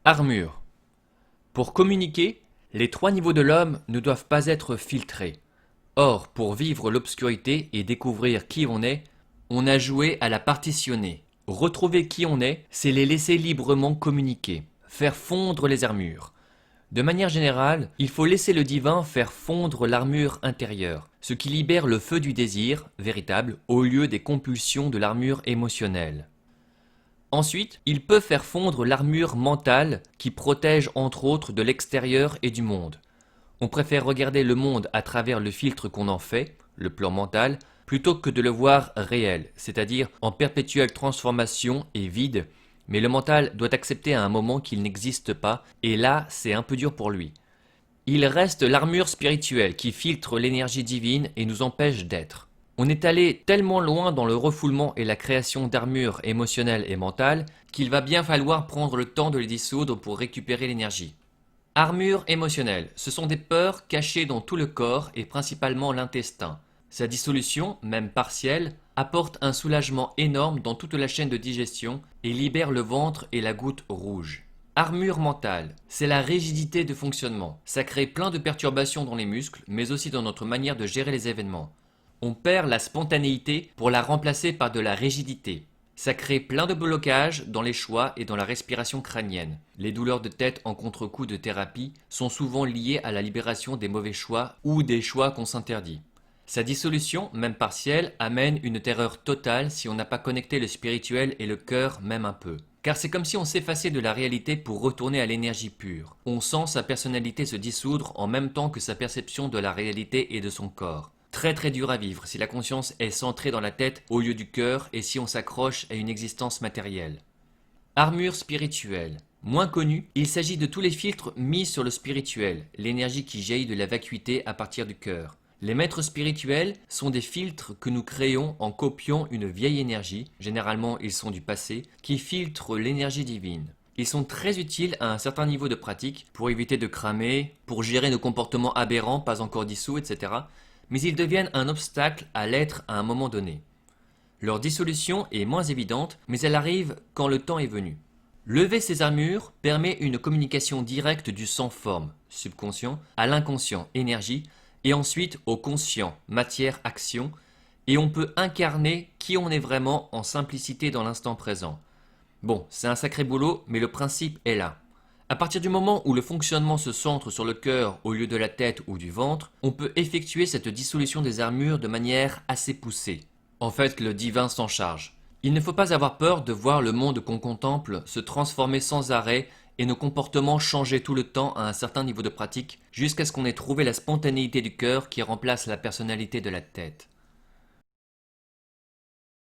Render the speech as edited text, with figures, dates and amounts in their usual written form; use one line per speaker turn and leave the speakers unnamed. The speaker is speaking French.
Armure. Pour communiquer, les trois niveaux de l'homme ne doivent pas être filtrés. Or, pour vivre l'obscurité et découvrir qui on a joué à la partitionner. Retrouver qui on est, c'est les laisser librement communiquer, faire fondre les armures. De manière générale, il faut laisser le divin faire fondre l'armure intérieure, ce qui libère le feu du désir, véritable, au lieu des compulsions de l'armure émotionnelle. Ensuite, il peut faire fondre l'armure mentale qui protège entre autres de l'extérieur et du monde. On préfère regarder le monde à travers le filtre qu'on en fait, le plan mental, plutôt que de le voir réel, c'est-à-dire en perpétuelle transformation et vide, mais le mental doit accepter à un moment qu'il n'existe pas, et là, c'est un peu dur pour lui. Il reste l'armure spirituelle qui filtre l'énergie divine et nous empêche d'être. On est allé tellement loin dans le refoulement et la création d'armures émotionnelles et mentales qu'il va bien falloir prendre le temps de les dissoudre pour récupérer l'énergie. Armure émotionnelle, ce sont des peurs cachées dans tout le corps et principalement l'intestin. Sa dissolution, même partielle, apporte un soulagement énorme dans toute la chaîne de digestion et libère le ventre et la goutte rouge. Armure mentale, c'est la rigidité de fonctionnement. Ça crée plein de perturbations dans les muscles, mais aussi dans notre manière de gérer les événements. On perd la spontanéité pour la remplacer par de la rigidité. Ça crée plein de blocages dans les choix et dans la respiration crânienne. Les douleurs de tête en contre-coup de thérapie sont souvent liées à la libération des mauvais choix ou des choix qu'on s'interdit. Sa dissolution, même partielle, amène une terreur totale si on n'a pas connecté le spirituel et le cœur même un peu. Car c'est comme si on s'effaçait de la réalité pour retourner à l'énergie pure. On sent sa personnalité se dissoudre en même temps que sa perception de la réalité et de son corps. Très très dur à vivre si la conscience est centrée dans la tête au lieu du cœur et si on s'accroche à une existence matérielle. Armure spirituelle. Moins connue, il s'agit de tous les filtres mis sur le spirituel, l'énergie qui jaillit de la vacuité à partir du cœur. Les maîtres spirituels sont des filtres que nous créons en copiant une vieille énergie, généralement ils sont du passé, qui filtre l'énergie divine. Ils sont très utiles à un certain niveau de pratique pour éviter de cramer, pour gérer nos comportements aberrants pas encore dissous, etc. Mais ils deviennent un obstacle à l'être à un moment donné. Leur dissolution est moins évidente, mais elle arrive quand le temps est venu. Lever ces armures permet une communication directe du sans-forme, subconscient, à l'inconscient, énergie, et ensuite au conscient, matière, action, et on peut incarner qui on est vraiment en simplicité dans l'instant présent. Bon, c'est un sacré boulot, mais le principe est là. À partir du moment où le fonctionnement se centre sur le cœur au lieu de la tête ou du ventre, on peut effectuer cette dissolution des armures de manière assez poussée. En fait, le divin s'en charge. Il ne faut pas avoir peur de voir le monde qu'on contemple se transformer sans arrêt et nos comportements changer tout le temps à un certain niveau de pratique jusqu'à ce qu'on ait trouvé la spontanéité du cœur qui remplace la personnalité de la tête.